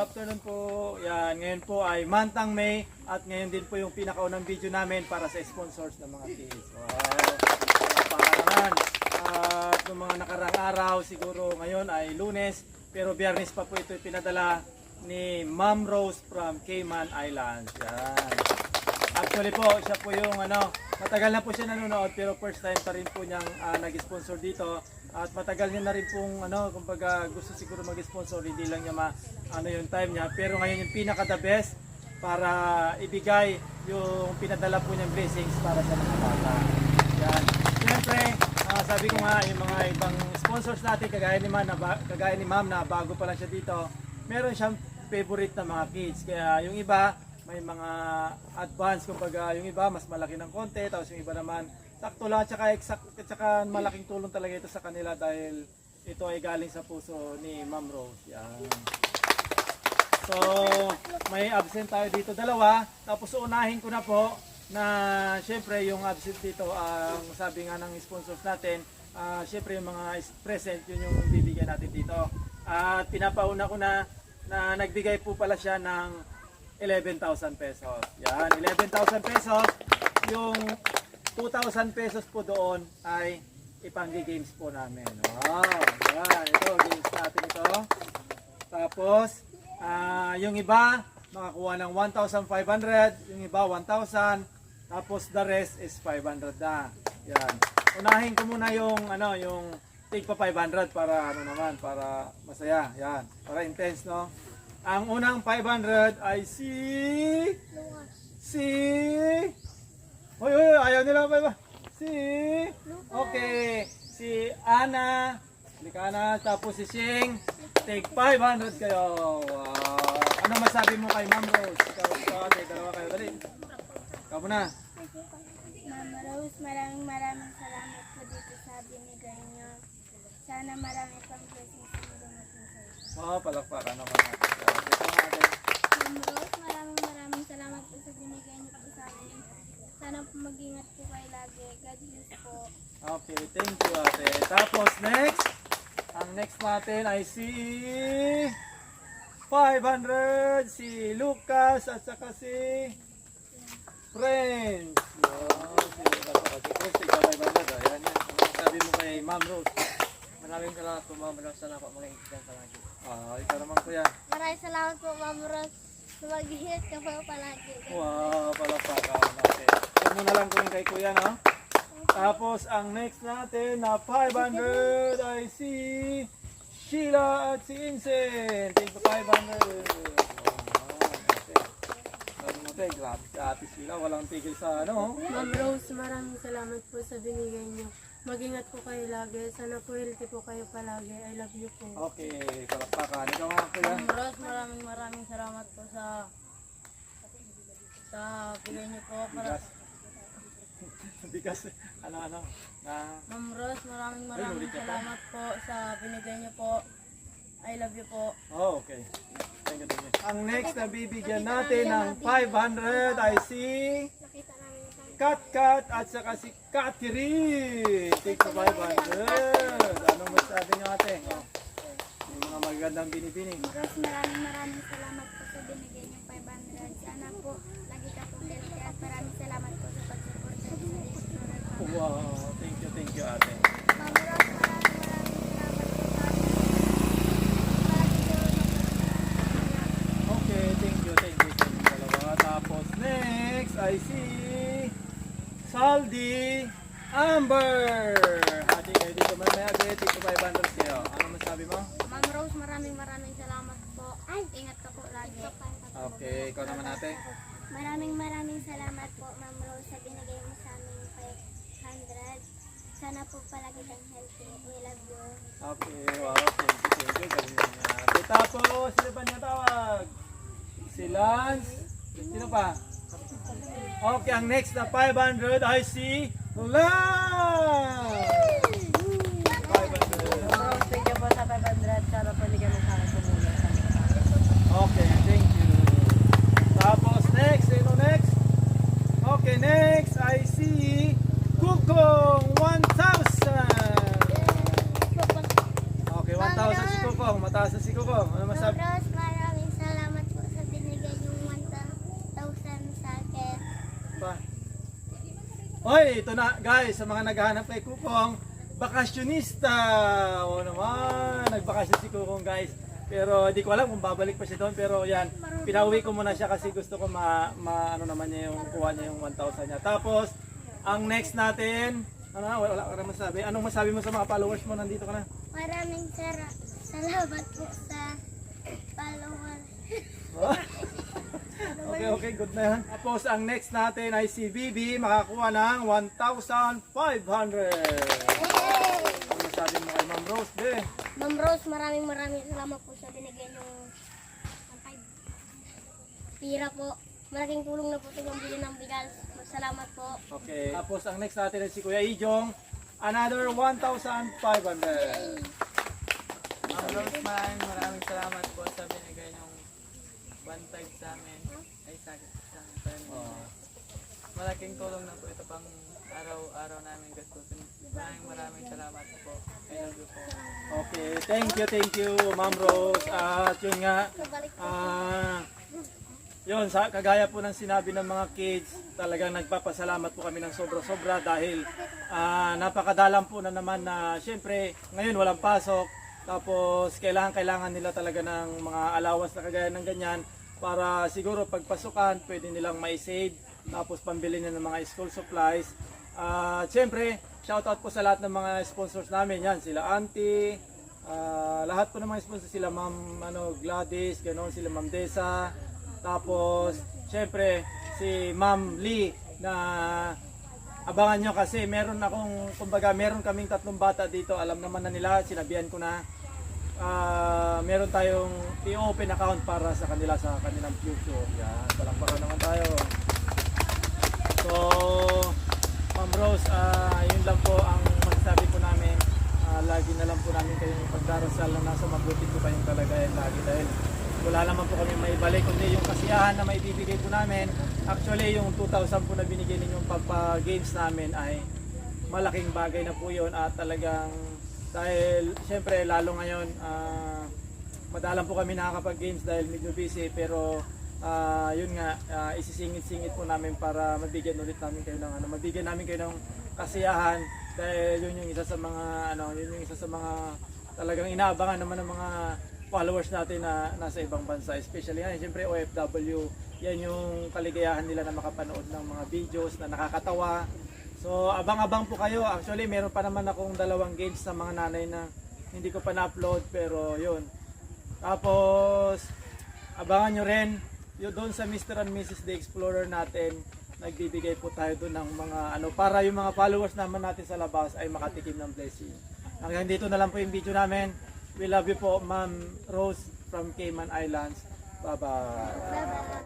afternoon po. Yan, ngayon po ay Mantang May at ngayon din po yung pinakaunang video namin para sa sponsors ng mga kids. Wow! Napakarangan. At noong mga nakarang araw, siguro ngayon ay Lunes, pero Biyernes pa po ito pinadala ni Ma'am Rose from Cayman Islands. Yan. Actually po, siya po yung matagal na po siya nanonood pero first time pa rin po niyang nag-sponsor dito. At matagal niya na rin pong kumbaga gusto siguro mag-sponsor, hindi lang niya yung time niya. Pero ngayon yung pinaka the best para ibigay yung pinadala po niyang blessings para sa mga bata. Yan. Siyempre, sabi ko nga yung mga ibang sponsors natin kagaya ni Ma'am na bago pa lang siya dito, meron siyang favorite na mga kids. Kaya yung iba may mga advance, kumbaga yung iba mas malaki ng konti, tapos yung iba naman sakto lang, tsaka malaking tulong talaga ito sa kanila dahil ito ay galing sa puso ni Ma'am Rose. Yan. So, may absent tayo dito dalawa, tapos unahin ko na po na syempre yung absent dito, ang sabi nga ng sponsors natin, syempre yung mga present, yun yung bibigyan natin dito. At pinapauna ko na nagbigay po pala siya ng 11,000 pesos. Yan, 11,000 pesos. Yung 2,000 pesos po doon ay ipang-games po namin. Wow! Yan, ito, games natin ito. Tapos, yung iba, makakuha ng 1,500. Yung iba, 1,000. Tapos, the rest is 500 na. Yan. Unahin ko muna yung tig pa 500 para para masaya. Yan, para intense, no? Ang unang 500 ay Hoy, ayaw nila ba? Okay, si Ana, tapos si Shing, take 500 kayo. Wow. Ano masabi mo kay Ma'am Rose? Ikaw, dalawa kayo, dali. Ikaw muna. Ma'am Rose, maraming salamat po dito sa binigay niyo. Sana marami pang blessings na dumating sa iyo. Wow, palakpakan naman natin. Ito nga din. Ma'am Rose, maraming salamat po sa binigay niyo po sa amin. Sana po mag-ingat po kayo lagi. God bless po. Okay, thank you ate. Tapos next, ang next natin ay si 500, si Lucas at saka si Friends. Wow, si Lucas at si Friends, tigpa 500. Ayan yan. Sabi mo kay Ma'am Rose. Maraming salamat po, Ma'am Rose. Sana po mag-ingat ka lagi. Ikaw naman kuya. Maraming salamat po, Ma'am Rose. Mag-ingat ka po palagi. Wow, palakpakan. Okay. Huwag mo na lang kung kay kuya, no? Tapos, ang next natin na 500 ay si Sheila at si Incent. Take 500. Grabe si Ate Sheila. Walang tigil sa Ma'am Rose, maraming salamat po sa binigay niyo. Mag-ingat po kayo lagi. Sana po healthy po kayo palagi. I love you po. Okay, palakpakan. Ikaw nga kuya. Ma'am Rose, maraming salamat po sa bigay niyo po para... Bigas. Ano. Ma'am Rose, maraming salamat po sa binigay niyo po. I love you po. Oh, okay. Thank you. Ang next na bibigyan natin ng 500 ay si Kat at saka si Catherine. Take 500. Anong masabi niyo ate? Yung mga magandang binibining. Rose, maraming salamat po sa binigay niyo 500. Sana po lagi ka po healthy at maraming salamat po sa pag-support sa Discovery. Wow, thank you ate. Ma'am Rose, maraming salamat po. Okay, thank you dalawa. Tapos next ay si Saldi Amber. Ate kayo dito mamaya, take 500 kayo. Ano masabi mo? Ma'am Rose, maraming salamat po. Ingat ka po lagi. Okay, ikaw naman ate. Maraming salamat po, Ma'am Rose, sa binigay mo sa amin 500. Sana po palagi kang healthy. We love you. Okay, wow, thank you. Galing niya ate. Tapos, sino ba niya tawag? Si Lance. Sino pa? Okay, ang next na 500 ay si Lance! 500. Ma'am Rose, thank you po sa 500. Sana po hindi kami sa akin tumulong. Okay, thank you. Tapos next, sino next? Okay, next I see Kukong 1,000. Okay, 1,000 si Kukong. Mataas na si Kukong. Ano masabi? Rose, maraming salamat Oy, ito na guys, sa mga naghahanap kay Kukong, bakasyonista. Oo naman, nagbakasyon si Kukong guys. Pero hindi ko alam kung babalik pa siya doon. Pero yan, pinauwi ko muna siya kasi gusto ko ano naman niya yung kuha niya yung 1,000 niya. Tapos, ang next natin, wala ka naman masabi. Anong masabi mo sa mga followers mo? Nandito ka na. Maraming salamat po sa followers. Okay, good na yan. Tapos ang next natin ay si Bibi, makakuha ng 1,500. Ano masabi mo kay Ma'am Rose, be? Ma'am Rose, maraming salamat po sa binigay niyong pira po. Malaking tulong na po ito yung bili ng bigas. Salamat po. Okay. Tapos ang next natin ay si Kuya Ijong, another 1,500. Ma'am Rose, maraming salamat po sa binigay niyong 1.5 sa amin. Ay, sakit sa amin. Malaking tulong na po ito pang araw-araw namin gastusin. Maraming salamat po. I love you po. Okay, thank you Ma'am Rose. At yun nga, yun, kagaya po ng sinabi ng mga kids, talagang nagpapasalamat po kami ng sobra-sobra dahil napakadalang po na naman na syempre ngayon walang pasok. Tapos kailangan nila talaga ng mga allowance na kagaya ng ganyan para siguro pagpasukan pwede nilang ma-save, tapos pambili nila ng mga school supplies. Syempre, shoutout po sa lahat ng mga sponsors namin. Yan, sila Auntie, lahat po ng mga sponsors, sila Ma'am Gladys, ganoon, sila Ma'am Desa. Tapos, syempre, si Ma'am Lee na abangan nyo kasi meron kaming 3 bata dito. Alam naman na nila, sinabihan ko na meron tayong i-open account para sa kanila sa kanilang future. Yan, palakpakan naman tayo. So, Ma'am Rose, yun lang po ang masasabi po namin. Lagi na lang po namin kayong pagdarasal na nasa mabuti po kayong kalagayan lagi dahil wala naman po kami maibalik kundi yung kasiyahan na maibibigay po namin. Actually, yung 2,000 po na binigay ninyong pagpa-games namin ay malaking bagay na po yun at talagang dahil syempre lalo ngayon madalang po kami nakakapag-games dahil medyo busy pero yun nga isisingit-singit po namin para mabigyan ulit namin kayo ng mabigyan namin kayo ng kasiyahan dahil yun yung isa sa mga talagang inaabangan naman ng mga followers natin na nasa ibang bansa, especially ngayon, siyempre OFW, yan yung kaligayahan nila na makapanood ng mga videos na nakakatawa. So abang-abang po kayo. Actually meron pa naman akong 2 games sa mga nanay na hindi ko pa na-upload pero yun. Tapos abangan nyo rin yun doon sa Mr. and Mrs. The Explorer natin, nagbibigay po tayo doon ng mga para yung mga followers naman natin sa labas ay makatikim ng blessing. Hanggang dito na lang po yung video namin. We love you po, Ma'am Rose from Cayman Islands. Bye-bye.